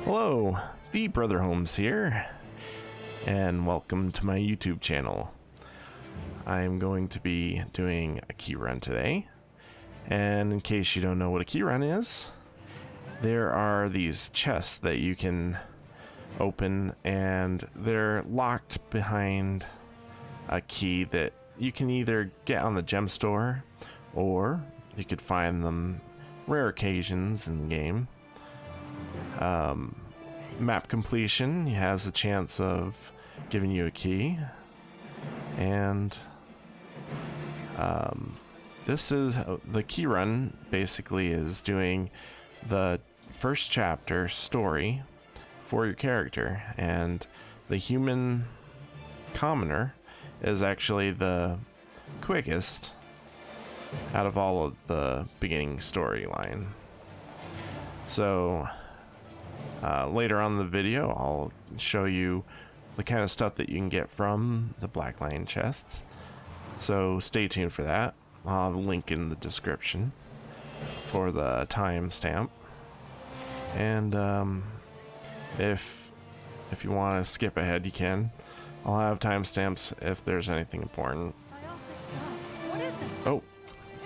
Hello, the Brother Holmes here, and welcome to my YouTube channel. I'm going to be doing a key run today, and in case you don't know what a key run is, there are these chests that you can open, and they're locked behind a key that you can either get on the gem store, or you could find them rare occasions in the game. Map completion has a chance of giving you a key, and this is the key run. Basically is doing the first chapter story for your character, and the human commoner is actually the quickest out of all of the beginning storyline. So later on in the video, I'll show you the kind of stuff that you can get from the Black Lion chests. So stay tuned for that. I'll have a link in the description for the timestamp. And if you want to skip ahead, you can. I'll have timestamps if there's anything important. What is this? Oh,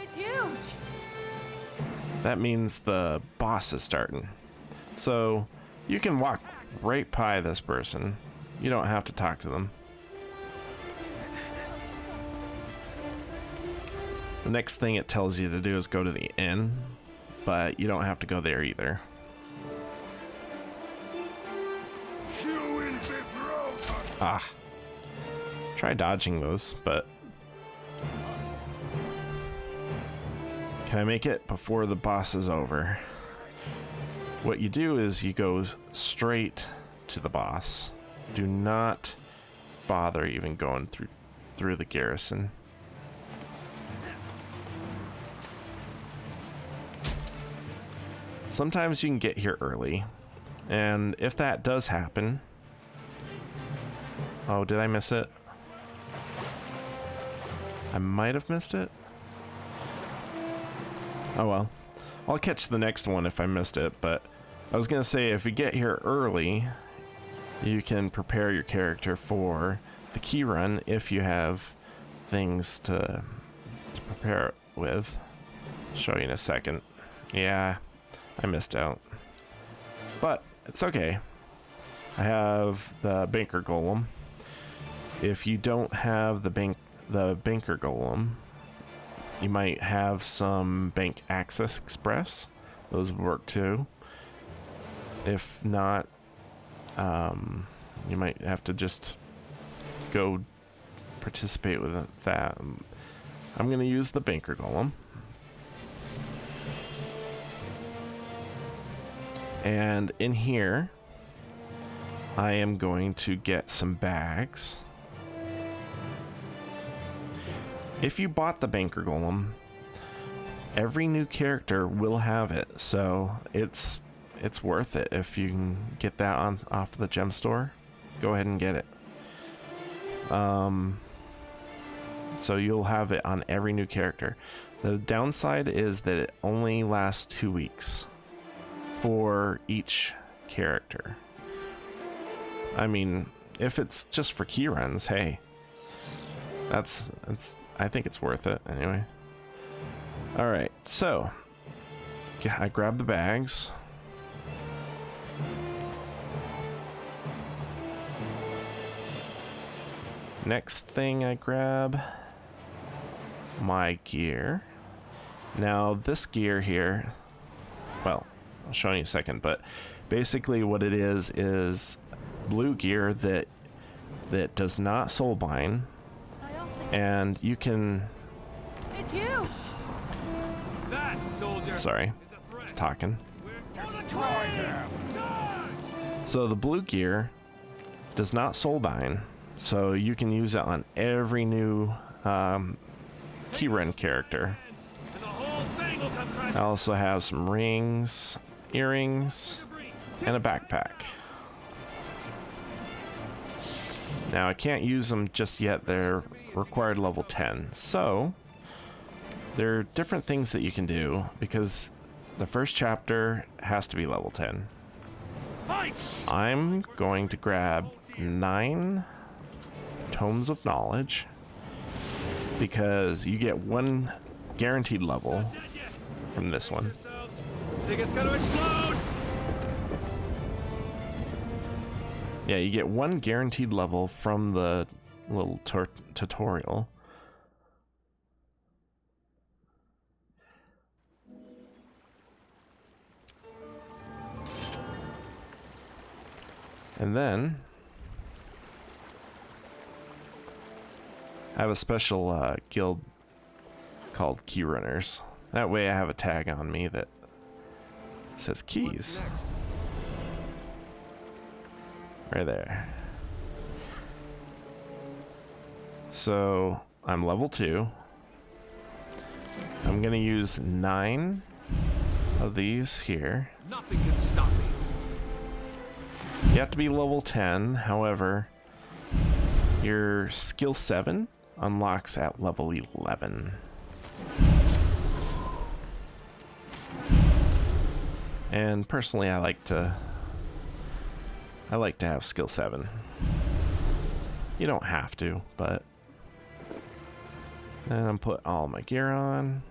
It's huge! that means the boss is starting. So you can walk right by this person. You don't have to talk to them. The next thing it tells you to do is go to the inn, but you don't have to go there either. Ah. Try dodging those, but can I make it before the boss is over? What you do is you go straight to the boss. Do not bother even going through the garrison. Sometimes you can get here early, and if that does happen... Oh, did I miss it? I might have missed it. Oh well. I'll catch the next one if I missed it, but I was gonna say, if you get here early, you can prepare your character for the key run if you have things to prepare it with. I'll show you in a second. Yeah, I missed out. But it's okay. I have the banker golem. If you don't have the banker golem, you might have some bank access express. Those would work too. If not, you might have to just go participate with that. I'm going to use the banker golem. And in here, I am going to get some bags. If you bought the banker golem, every new character will have it, so it's worth it. If you can get that off the gem store, go ahead and get it. So you'll have it on every new character. The downside is that it only lasts 2 weeks for each character. I mean, if it's just for key runs, hey, that's I think it's worth it anyway. All right, so I grab the bags. Next thing I grab my gear. Now this gear here, well, I'll show you in a second, but basically what it is blue gear that does not soulbind. And you can... It's huge! That soldier. Sorry, I was talking. Destroy them. So the blue gear does not soulbind, so you can use it on every new keyren character. And the whole thing will come crashing. I also have some rings, earrings, and a backpack. Now I can't use them just yet, they're required level 10. So there are different things that you can do because the first chapter has to be level 10. Fight! I'm going to grab 9 tomes of knowledge because you get 1 guaranteed level Dead yet? from this one. Yourselves. Think it's gonna explode? Yeah, you get 1 guaranteed level from the little tutorial. And then I have a special guild called Key Runners. That way I have a tag on me that says keys. What's next? Right there. So I'm level 2. I'm gonna use 9 of these here. Nothing can stop me. You have to be level 10, however, your skill 7 unlocks at level 11. And personally, I like to have skill 7. You don't have to, but then I'm put all my gear on.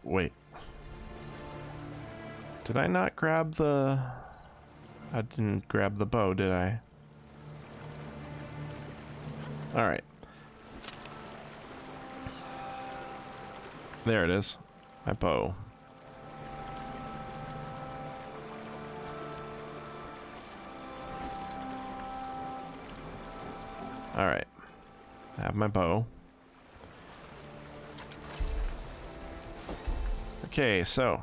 Wait. Did I not grab the... I didn't grab the bow, did I? Alright. There it is. My bow. Alright. I have my bow. Okay, so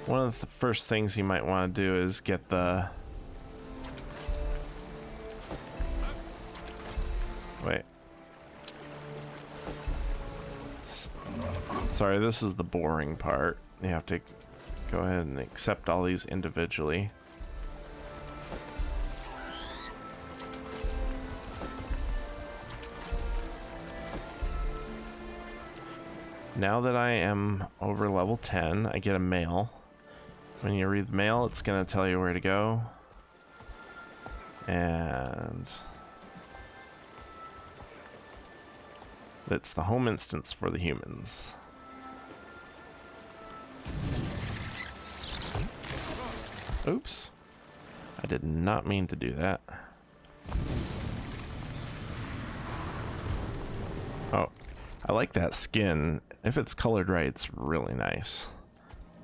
one of the first things you might want to do is get the... Wait. Sorry, this is the boring part. You have to go ahead and accept all these individually. Now that I am over level 10, I get a mail. When you read the mail, it's going to tell you where to go. And it's the home instance for the humans. Oops. I did not mean to do that. Oh, I like that skin. If it's colored right, it's really nice.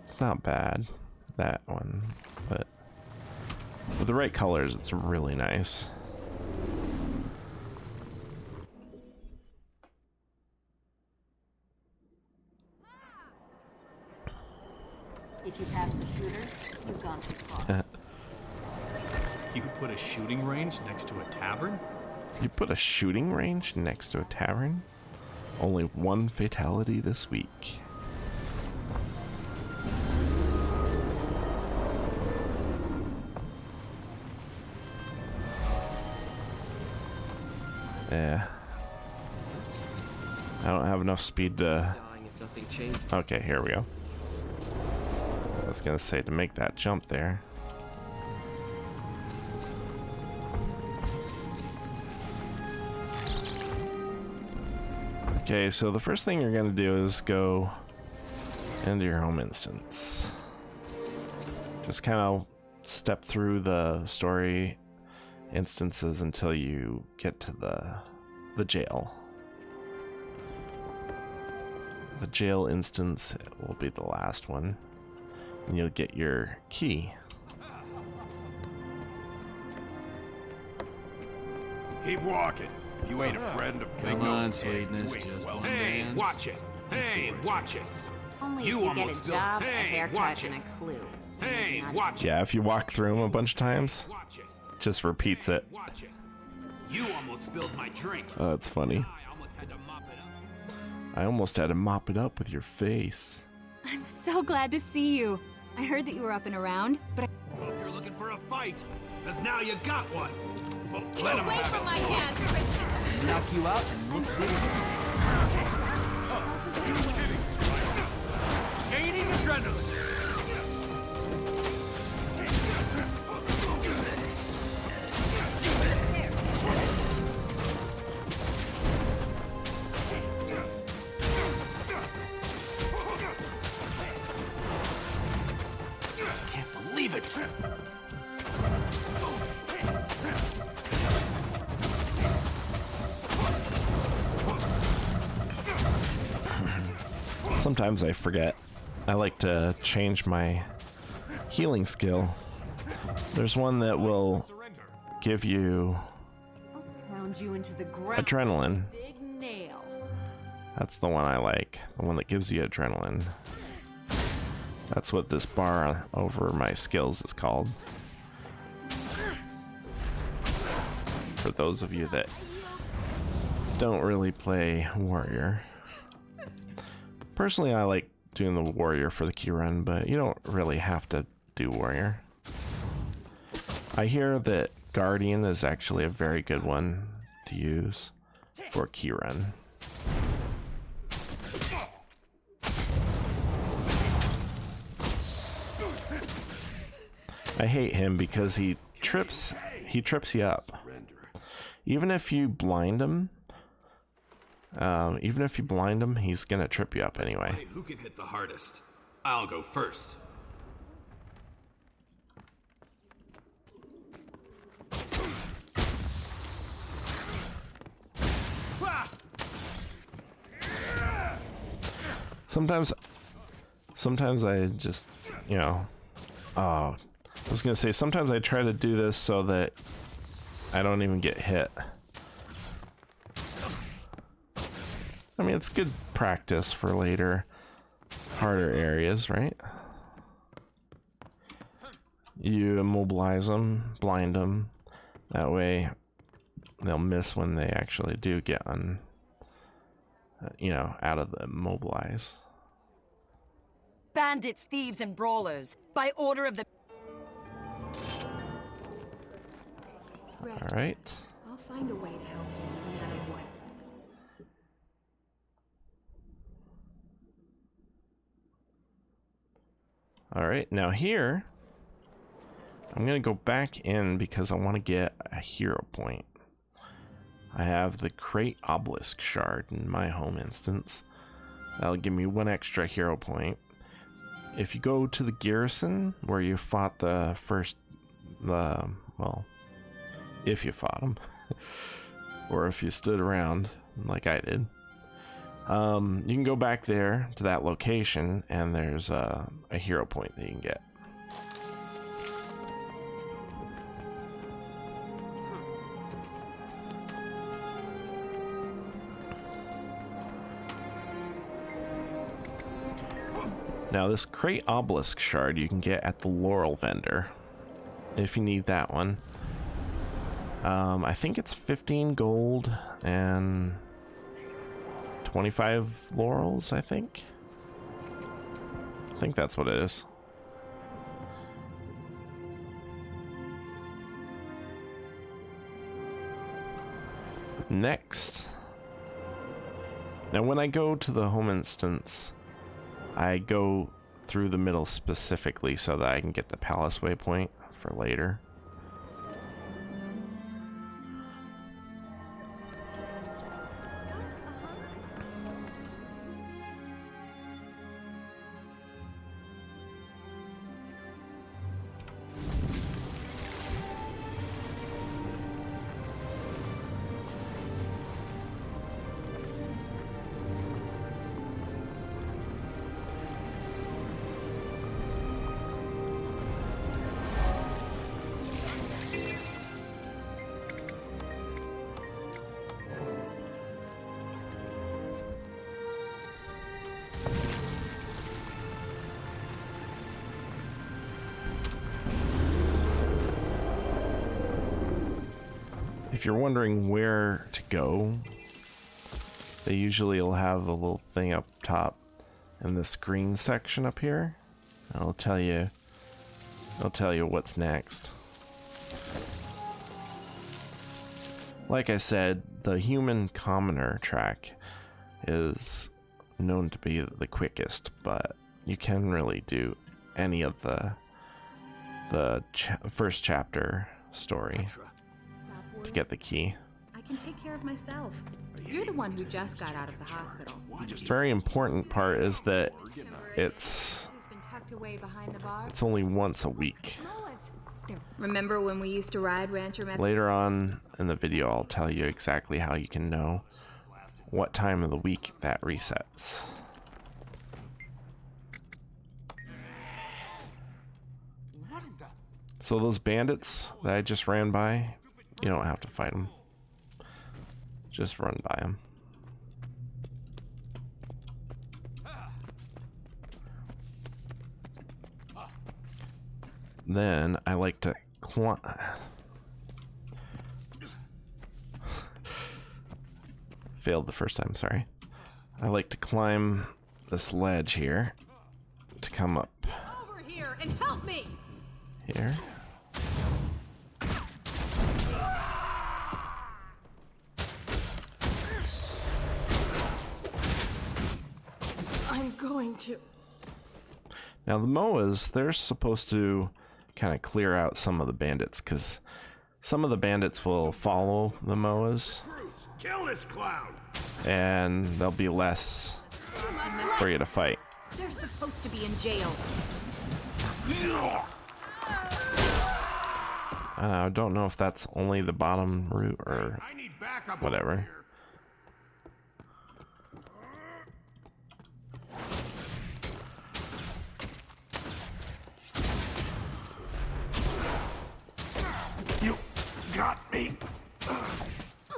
It's not bad, that one, but with the right colors, it's really nice. If you pass the shooter, you've gone too far. You put a shooting range next to a tavern? You put a shooting range next to a tavern? Only 1 fatality this week. Yeah. I don't have enough speed to... Okay, here we go. I was gonna say to make that jump there. Okay, so the first thing you're gonna do is go into your home instance. Just kind of step through the story instances until you get to the jail. The jail instance will be the last one, and you'll get your key. Keep walking. You ain't a friend of Big Come Nose on, Ted. sweetness, You ain't just well. one Hey, dance. watch it. Hey, watch it. Only You if you almost get a spilled- job, Hey, a haircut, watch and it. a clue. Hey, Maybe not watch it. Yeah, if you walk through them a bunch of times, Watch it. just repeats it. Watch it. You almost spilled my drink. Oh, that's funny. I almost had to mop it up. I almost had to mop it up with your face. I'm so glad to see you. I heard that you were up and around, but Hope you're looking for a fight, because now you got one. Let him Away have from it. my dad's princess! Knock you out and look good. Gaining adrenaline. Can't believe it. Sometimes I forget. I like to change my healing skill. There's one that will give you Pound you into the ground. adrenaline. Big nail. That's the one I like. The one that gives you adrenaline. That's what this bar over my skills is called. For those of you that don't really play warrior. Personally, I like doing the warrior for the key run, but you don't really have to do warrior. I hear that guardian is actually a very good one to use for key run. I hate him because he trips you up. Even if you blind him, he's gonna trip you up anyway. Hey, who can hit the hardest? I'll go first. Sometimes I just, I was gonna say, sometimes I try to do this so that I don't even get hit. I mean, it's good practice for later, harder areas, right? You immobilize them, blind them. That way, they'll miss when they actually do get out of the immobilize. Bandits, thieves, and brawlers, by order of the... Rest. All right. I'll find a way to help you no matter what. All right, now here, I'm gonna go back in because I want to get a hero point. I have the Krait Oblisk shard in my home instance. That'll give me 1 extra hero point. If you go to the garrison where you fought if you fought them, or if you stood around like I did, you can go back there to that location and there's a hero point that you can get. Now this Krait Oblisk shard you can get at the Laurel vendor if you need that one. I think it's 15 gold and 25 laurels, I think that's what it is. Next. Now when I go to the home instance, I go through the middle specifically so that I can get the palace waypoint for later. If you're wondering where to go, they usually will have a little thing up top in the screen section up here. I'll tell you what's next. Like I said, the human commoner track is known to be the quickest, but you can really do any of the first chapter story Stop to worrying. get the key. I can take care of myself. You're the one who just got out of the hospital. Very important part is that Temporary it's bandage has been tucked away behind the bar. only once a week. Remember when we used to ride Rancher Methods? Later on in the video, I'll tell you exactly how you can know what time of the week that resets. So those bandits that I just ran by, you don't have to fight them. Just run by them. Then I like to climb. Failed the first time, sorry. I like to climb this ledge here to come up Over here and help me! here. I'm going to. Now the MOAs, they're supposed to kind of clear out some of the bandits, because some of the bandits will follow the MOAs Kill this clown! and there'll be less for you to fight. They're supposed to be in jail. I don't know if that's only the bottom route or I need backup. whatever. Over here. You got me.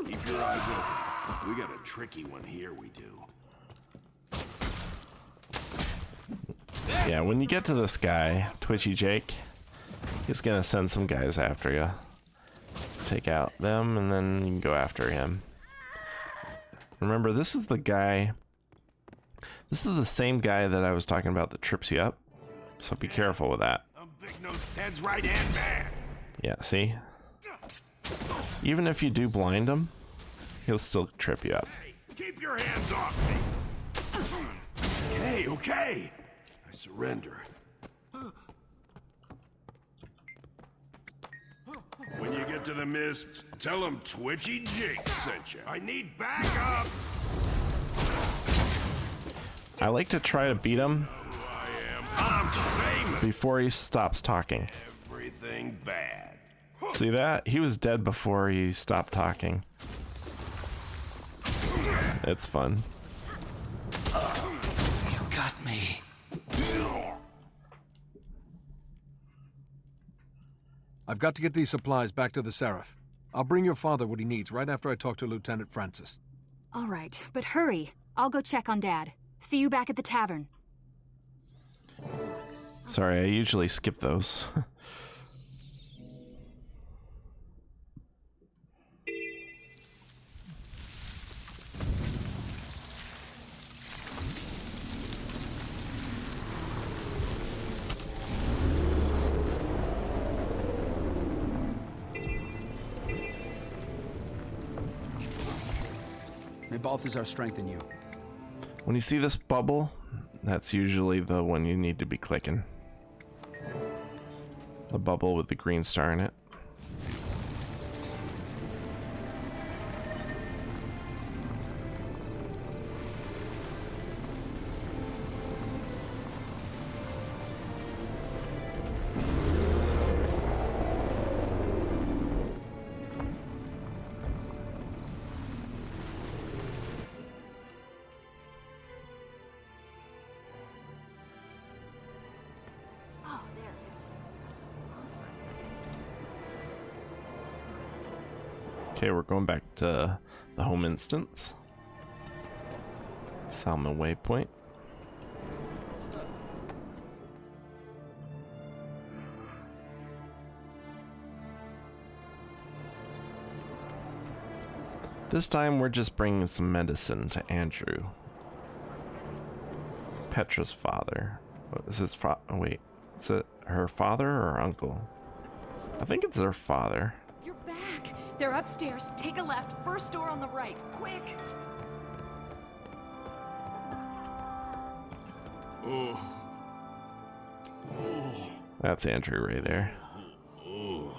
Keep your eyes open. We got a tricky one here, we do. Yeah, when you get to this guy, Twitchy Jake, he's gonna send some guys after you. Take out them, and then you can go after him. Remember, this is the guy... This is the same guy that I was talking about that trips you up. So be careful with that. I'm Big Nose Ted's right-hand man. Yeah, see? Even if you do blind him, he'll still trip you up. Hey, keep your hands off me. Okay, okay. I surrender. When you get to the mist, tell him Twitchy Jake sent you. I need backup. I like to try to beat him Who I am. I'm famous. before he stops talking. Everything bad. See that? He was dead before he stopped talking. It's fun. You got me. I've got to get these supplies back to the Seraph. I'll bring your father what he needs right after I talk to Lieutenant Francis. All right, but hurry. I'll go check on Dad. See you back at the tavern. Sorry, I usually skip those. May Balthazar strengthen you. When you see this bubble, that's usually the one you need to be clicking. The bubble with the green star in it. Oh, there it is. Just lost for a second. Okay, we're going back to the home instance. Salmon Waypoint. This time we're just bringing some medicine to Andrew. Petra's father. What is his oh wait, is it her father or uncle? I think it's her father. You're back. They're upstairs. Take a left. First door on the right. Quick! Oh. Oh. That's Andrew right there. Oh.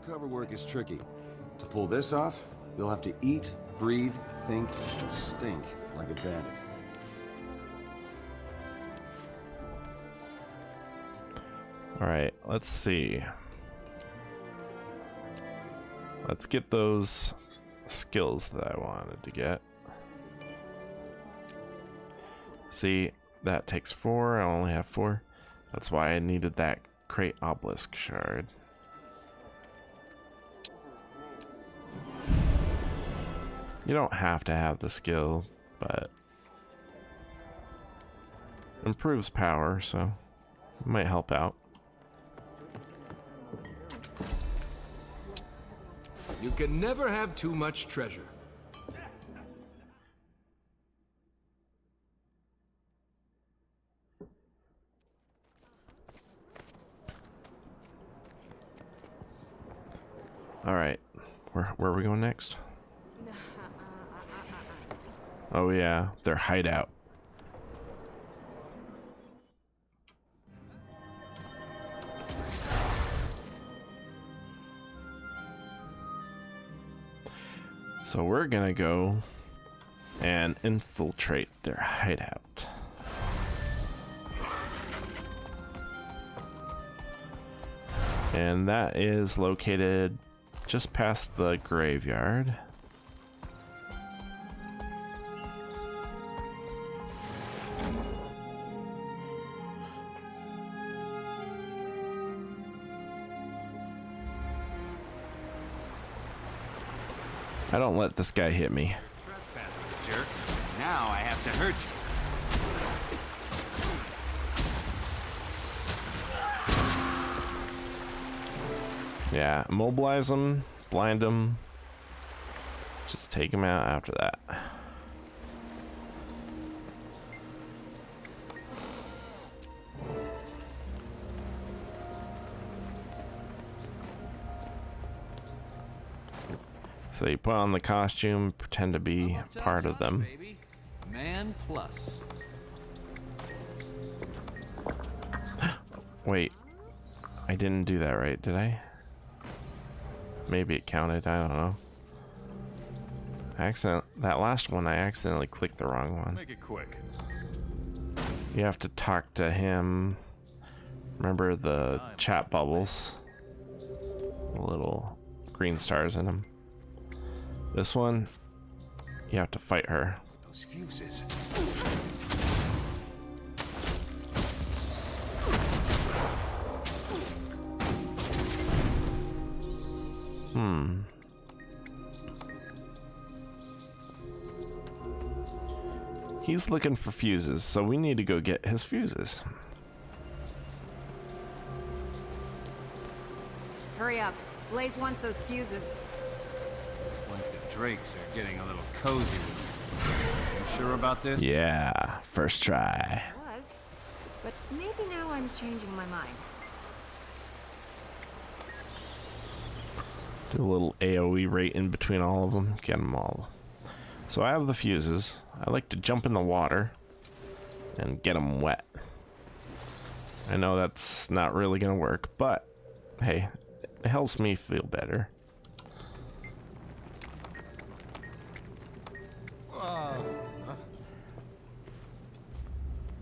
Cover work is tricky. To pull this off, you'll have to eat, breathe, think, and stink like a bandit. Alright, let's see. Let's get those skills that I wanted to get. See, that takes 4. I only have 4. That's why I needed that Krait Oblisk shard. You don't have to have the skill, but improves power, so it might help out. You can never have too much treasure. All right, where are we going next? Oh yeah, their hideout. So we're gonna go and infiltrate their hideout. And that is located just past the graveyard. I don't let this guy hit me. Trespassing, jerk. Now I have to hurt you. Yeah, immobilize him, blind him, just take him out after that. So you put on the costume, pretend to be part of them. Baby. Man plus. Wait, I didn't do that right, did I? Maybe it counted, I don't know. That last one, I accidentally clicked the wrong one. Make it quick. You have to talk to him. Remember the chat bubbles? The little green stars in them. This one, you have to fight her. Those fuses. He's looking for fuses, so we need to go get his fuses. Hurry up. Blaze wants those fuses. Looks like the Drakes are getting a little cozy. You sure about this? Yeah, first try. Was, but maybe now I'm changing my mind. Do a little AoE rate in between all of them. Get them all. So I have the fuses. I like to jump in the water and get them wet. I know that's not really gonna work, but hey, it helps me feel better.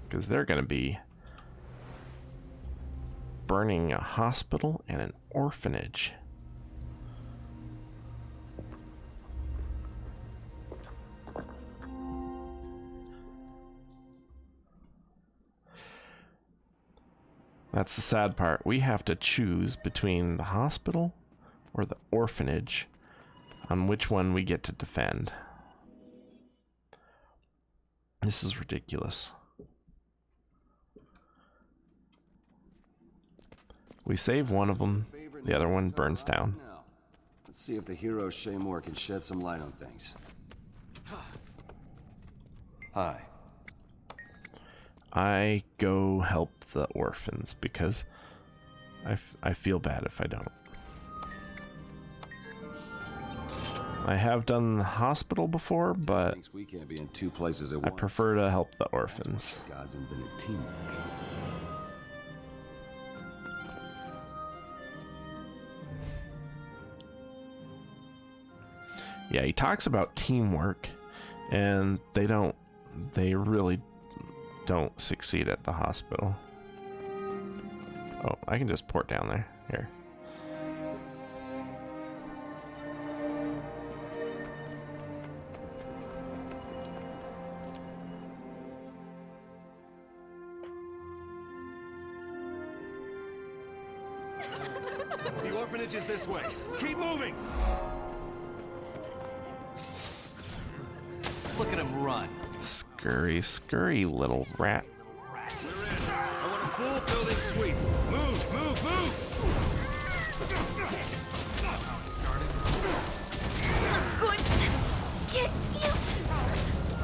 Because they're gonna be burning a hospital and an orphanage. That's the sad part. We have to choose between the hospital or the orphanage on which one we get to defend. This is ridiculous. We save one of them, the other one burns down. Let's see if the hero Shaymore can shed some light on things. Hi. I go help the orphans because I feel bad if I don't. I have done the hospital before, but We can't be in two places at I once. prefer to help the orphans. God's invented teamwork. Yeah, he talks about teamwork, and they really don't succeed at the hospital. Oh, I can just port down there. Here. The orphanage is this way. Keep moving! Look at him run. Scurry little rat. I want a full building sweep. Move, move, move!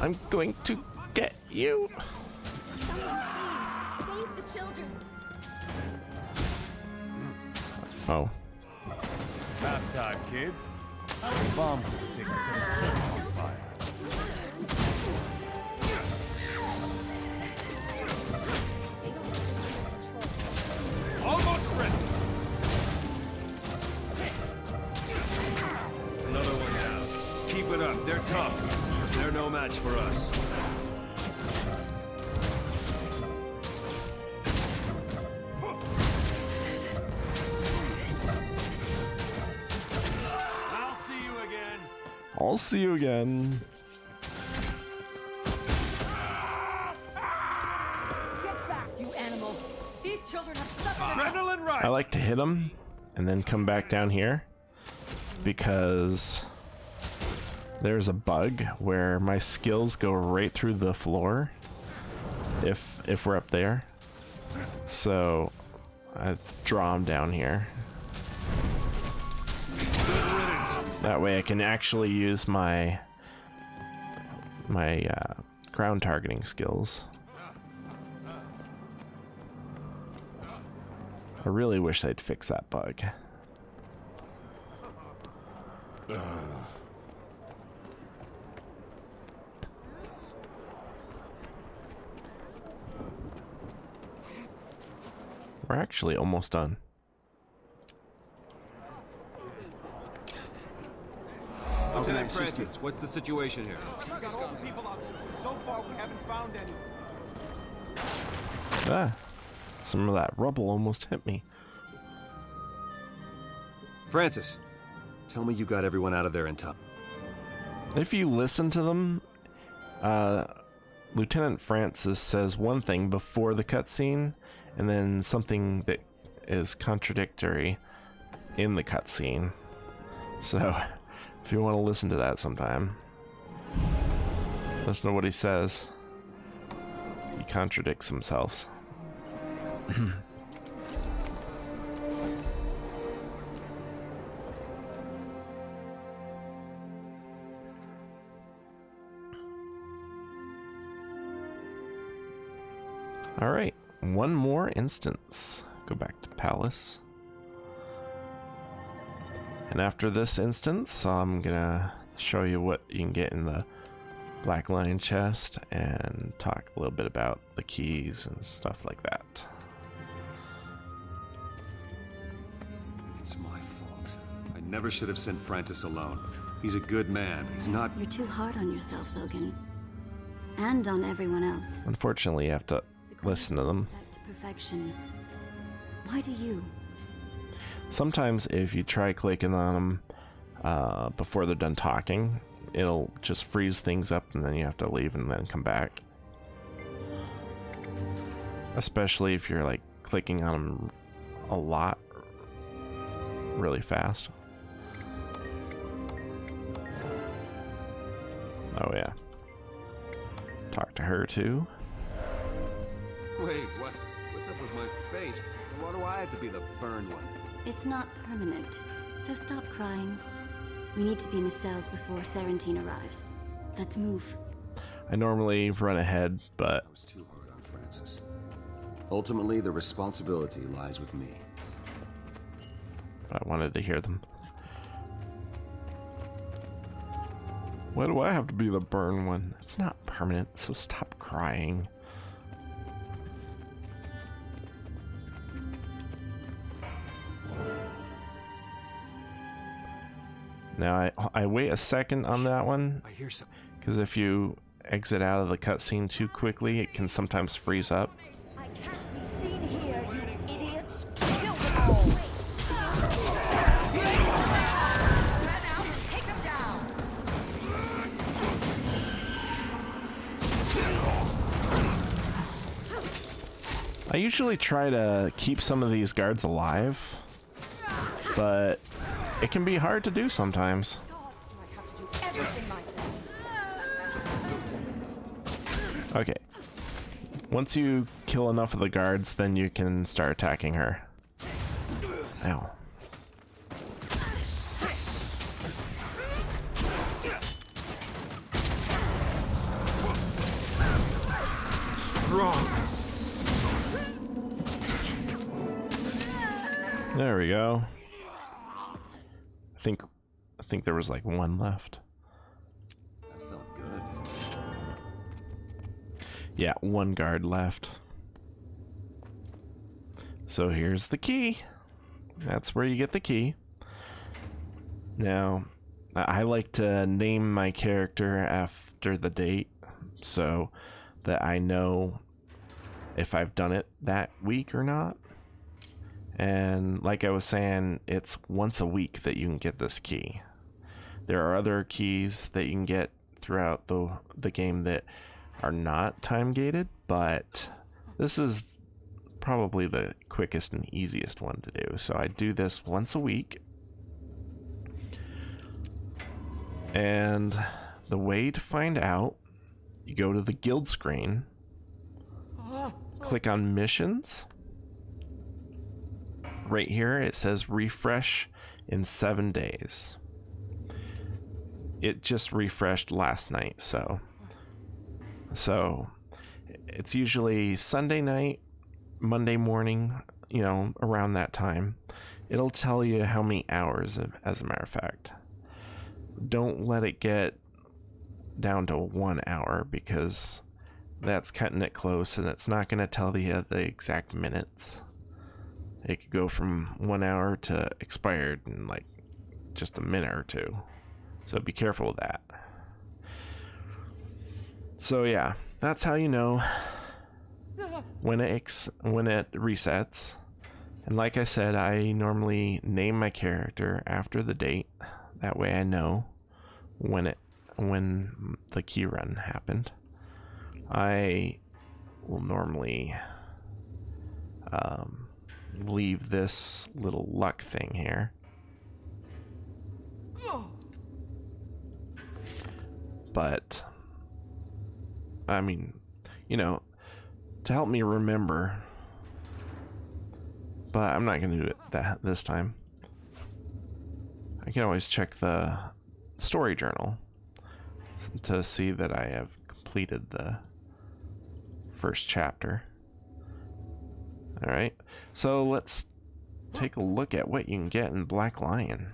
I'm going to get you. Save the children. Oh. Bath time, kids. How many bombs does it take to set a circus on fire? Almost ready! Another one down. Keep it up. They're tough. They're no match for us. I'll see you again. I'll see you again. Get back, you animal. These children have suffered. Adrenaline rush. I like to hit them and then come back down here because there's a bug where my skills go right through the floor if we're up there. So I draw them down here. That way I can actually use my ground targeting skills. I really wish they'd fix that bug. We're actually almost done. Lieutenant Francis, what's the situation here? We got all the people out. So far, we haven't found any. Ah, some of that rubble almost hit me. Francis, tell me you got everyone out of there in time. If you listen to them, Lieutenant Francis says one thing before the cutscene, and then something that is contradictory in the cutscene. So, if you want to listen to that sometime, listen to what he says. He contradicts himself. All right, one more instance. Go back to Palace. And after this instance, I'm gonna show you what you can get in the Black Lion chest and talk a little bit about the keys and stuff like that. It's my fault. I never should have sent Francis alone. He's a good man. He's not... You're too hard on yourself, Logan. And on everyone else. Unfortunately, you have to listen to them. To perfection. Why do you? Sometimes if you try clicking on them before they're done talking, it'll just freeze things up and then you have to leave and then come back. Especially if you're like clicking on them a lot really fast. Oh yeah. Talk to her too. Wait, what? What's up with my face? Why do I have to be the burned one? It's not permanent, so stop crying. We need to be in the cells before Serentine arrives. Let's move. I normally run ahead, but I was too hard on Francis. Ultimately, the responsibility lies with me. I wanted to hear them. Why do I have to be the burn one? It's not permanent, so stop crying. Now I wait a second on that one, I hear some. because if you exit out of the cutscene too quickly, it can sometimes freeze up. I can't be seen here, you idiots! Kill them all! Spread out and take them down! I usually try to keep some of these guards alive, but it can be hard to do sometimes. Gods, do I have to do everything myself? Okay. Once you kill enough of the guards, then you can start attacking her. Ow. Strong. There we go. I think there was like one left. That felt good. Yeah, one guard left. So here's the key. That's where you get the key. Now, I like to name my character after the date so that I know if I've done it that week or not. And like I was saying, it's once a week that you can get this key. There are other keys that you can get throughout the game that are not time gated, but this is probably the quickest and easiest one to do. So I do this once a week. And the way to find out, you go to the guild screen, click on missions. Right here it says refresh in 7 days. It just refreshed last night, so it's usually Sunday night, Monday morning, you know, around that time. It'll tell you how many hours, as a matter of fact. Don't let it get down to 1 hour, because that's cutting it close, and it's not going to tell you the exact minutes. It could go from 1 hour to expired in like just a minute or two. So be careful with that. So yeah, that's how you know when it resets. And like I said, I normally name my character after the date. That way I know when the key run happened. I will normally leave this little luck thing here. But I mean, you know, to help me remember. But I'm not going to do it this time. I can always check the story journal to see that I have completed the first chapter. Alright, so let's take a look at what you can get in Black Lion.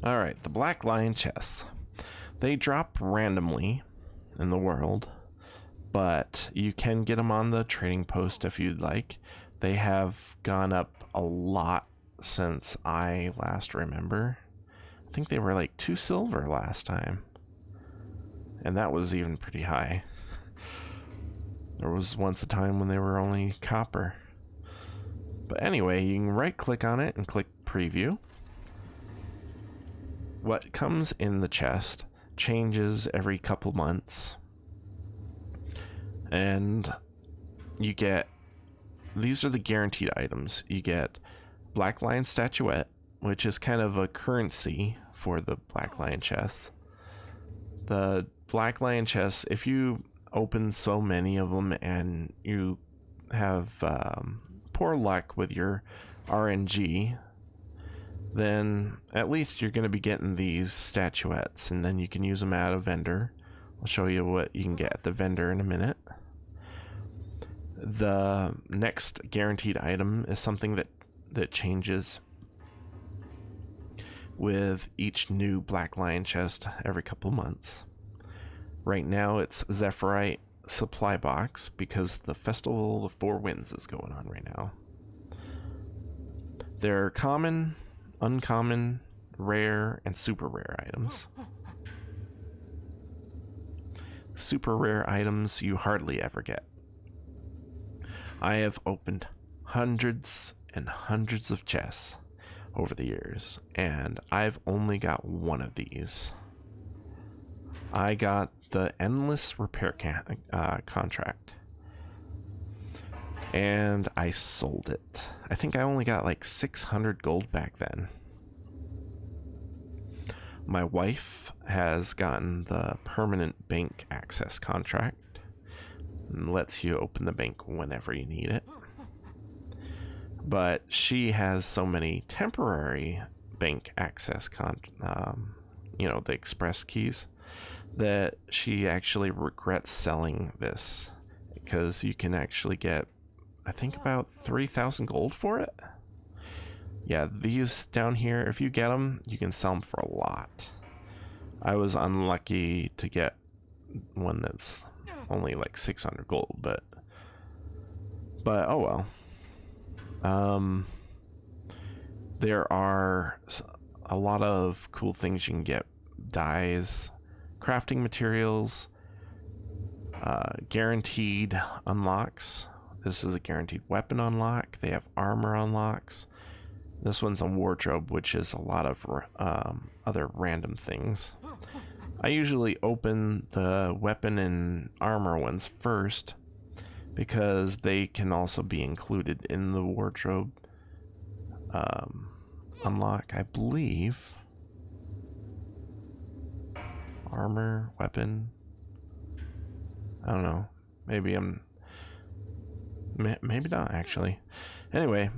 Alright, the Black Lion chests. They drop randomly in the world, but you can get them on the trading post if you'd like. They have gone up a lot since I last remember. I think they were like 2 silver last time, and that was even pretty high. There was once a time when they were only copper. But anyway, you can right click on it and click preview. What comes in the chest changes every couple months. And you get, these are the guaranteed items. You get Black Lion Statuette, which is kind of a currency for the Black Lion chests. The Black Lion chests, if you open so many of them and you have poor luck with your RNG, then at least you're going to be getting these statuettes, and then you can use them at a vendor. I'll show you what you can get at the vendor in a minute. The next guaranteed item is something that changes with each new Black Lion chest every couple months. Right now it's Zephyrite supply box because the Festival of Four Winds is going on right now. There are common, uncommon, rare, and super rare items. Super rare items you hardly ever get. I have opened hundreds and hundreds of chests over the years, and I've only got one of these. I got the Endless Repair contract, and I sold it. I think I only got like 600 gold back then. My wife has gotten the permanent bank access contract, and lets you open the bank whenever you need it. But she has so many temporary bank access the express keys, that she actually regrets selling this, because you can actually get, I think, about 3,000 gold for it. Yeah, these down here, if you get them, you can sell them for a lot. I was unlucky to get one that's only like 600 gold, but oh well. There are a lot of cool things you can get: dyes, crafting materials, guaranteed unlocks. This is a guaranteed weapon unlock. They have armor unlocks. This one's a wardrobe, which is a lot of other random things. I usually open the weapon and armor ones first, because they can also be included in the wardrobe unlock, I believe. Armor, weapon, I don't know, maybe not actually. Anyway,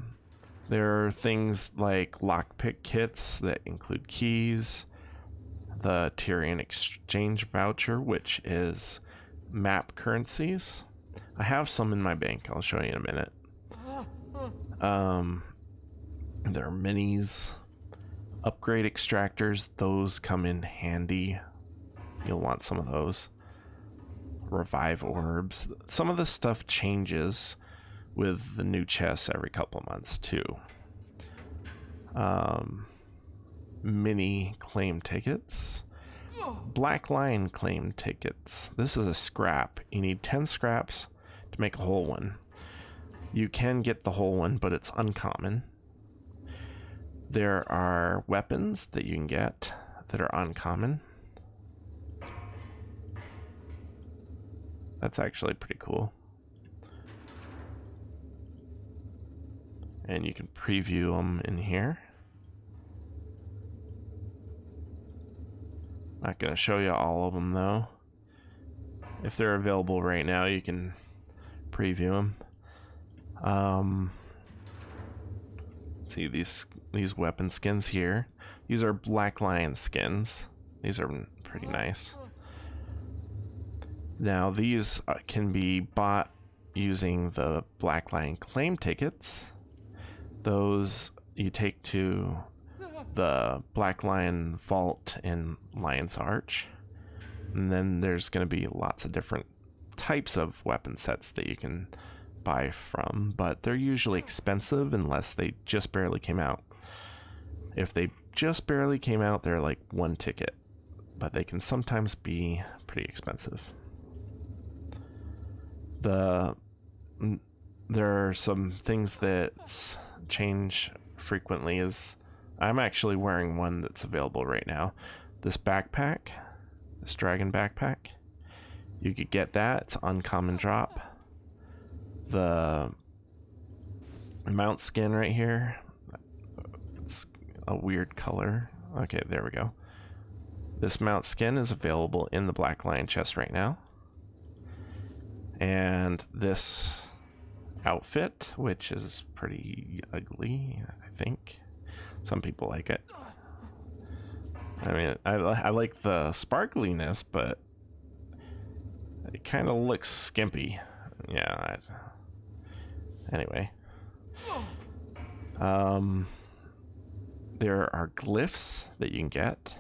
there are things like lockpick kits that include keys, the Tyrian exchange voucher, which is map currencies. I have some in my bank, I'll show you in a minute. There are minis, upgrade extractors, those come in handy. You'll want some of those. Revive orbs. Some of this stuff changes with the new chests every couple months too. Mini claim tickets. Black Lion claim tickets. This is a scrap. You need 10 scraps to make a whole one. You can get the whole one, but it's uncommon. There are weapons that you can get that are uncommon. That's actually pretty cool. And you can preview them in here. Not going to show you all of them though. If they're available right now, you can preview them. See these weapon skins here. These are Black Lion skins. These are pretty nice. Now these can be bought using the Black Lion claim tickets. Those you take to the Black Lion Vault in Lion's Arch. And then there's going to be lots of different types of weapon sets that you can buy from, but they're usually expensive unless they just barely came out. If they just barely came out, they're like one ticket, but they can sometimes be pretty expensive. There are some things that change frequently. Is I'm actually wearing one that's available right now. This backpack, this dragon backpack, you could get that. It's uncommon drop. The mount skin right here, it's a weird color. Okay, there we go. This mount skin is available in the Black Lion chest right now. And this outfit, which is pretty ugly, I think. Some people like it. I mean, I like the sparkliness, but it kind of looks skimpy. Yeah. Anyway. There are glyphs that you can get.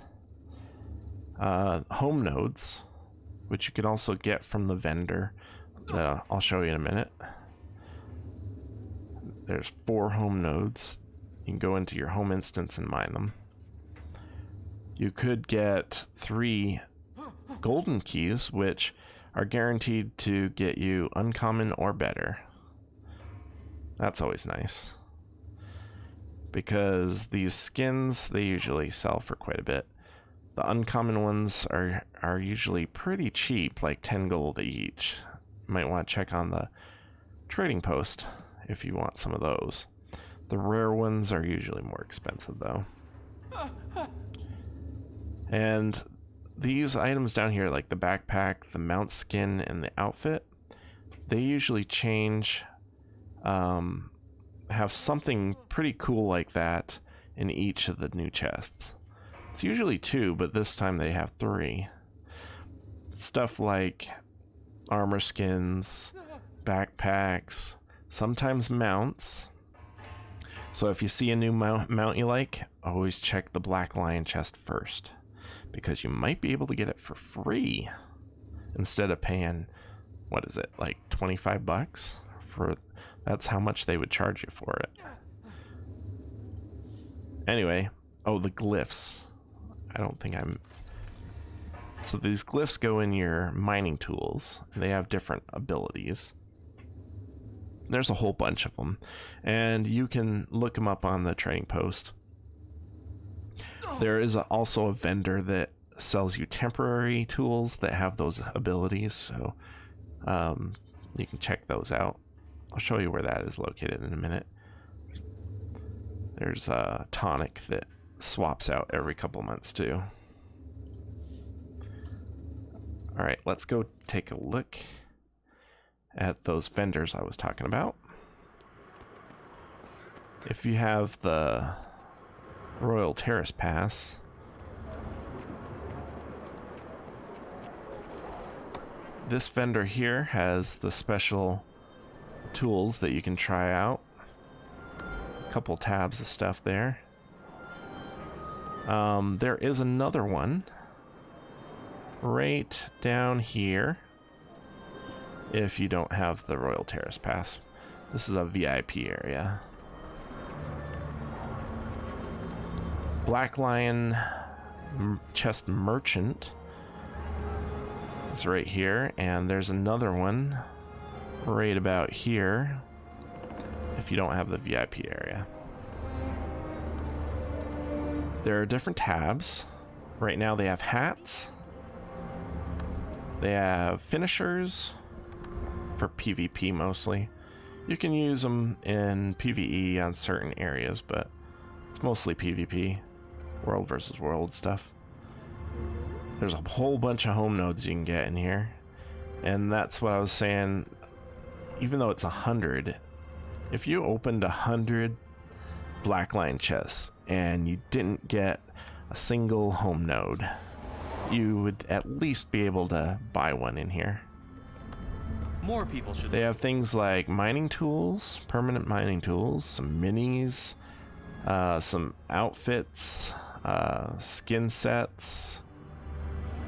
Home nodes, which you can also get from the vendor. I'll show you in a minute. There's 4 home nodes. You can go into your home instance and mine them. You could get 3 golden keys, which are guaranteed to get you uncommon or better. That's always nice. Because these skins, they usually sell for quite a bit. The uncommon ones are usually pretty cheap, like 10 gold each. You might want to check on the trading post if you want some of those. The rare ones are usually more expensive though. And these items down here, like the backpack, the mount skin, and the outfit, they usually change, have something pretty cool like that in each of the new chests. It's usually 2, but this time they have 3. Stuff like armor skins, backpacks, sometimes mounts. So if you see a new mount you like, always check the Black Lion chest first, because you might be able to get it for free instead of paying, what is it, like 25 bucks for. That's how much they would charge you for it. Anyway, oh, the glyphs. I don't think I'm... So these glyphs go in your mining tools. They have different abilities. There's a whole bunch of them. And you can look them up on the trading post. There is also a vendor that sells you temporary tools that have those abilities. So you can check those out. I'll show you where that is located in a minute. There's a tonic that swaps out every couple months too. Alright, let's go take a look at those vendors I was talking about. If you have the Royal Terrace Pass, this vendor here has the special tools that you can try out. A couple tabs of stuff there. There is another one right down here if you don't have the Royal Terrace Pass. This is a VIP area. Black Lion Chest Merchant is right here, and there's another one right about here if you don't have the VIP area. There are different tabs. Right now they have hats. They have finishers for PvP mostly. You can use them in PvE on certain areas, but it's mostly PvP. World versus world stuff. There's a whole bunch of home nodes you can get in here. And that's what I was saying. Even though it's 100, if you opened 100 Black Lion chests and you didn't get a single home node, you would at least be able to buy one in here. More people should. They have things like mining tools, permanent mining tools, some minis, some outfits, skin sets,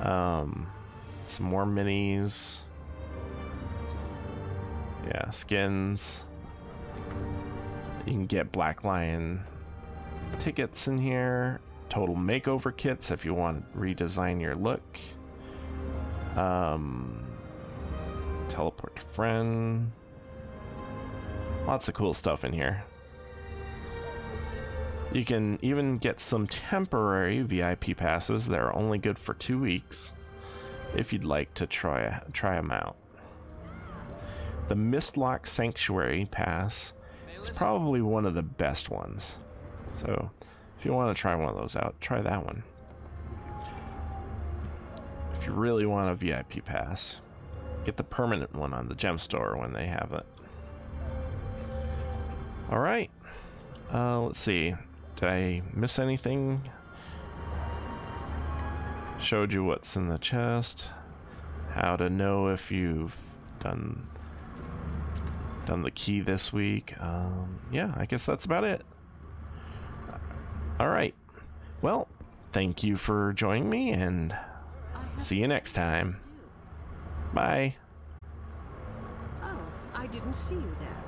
some more minis. Yeah, skins. You can get Black Lion tickets in here. Total makeover kits if you want to redesign your look. Teleport to friend. Lots of cool stuff in here. You can even get some temporary VIP passes that are only good for 2 weeks if you'd like to try them out. The Mistlock Sanctuary Pass is probably one of the best ones. So If you want to try one of those out, try that one. If you really want a VIP pass, get the permanent one on the gem store when they have it. Alright. Let's see. Did I miss anything? Showed you what's in the chest. How to know if you've done the key this week. Yeah, I guess that's about it. Alright. Well, thank you for joining me, and see you next time. Bye. Oh, I didn't see you there.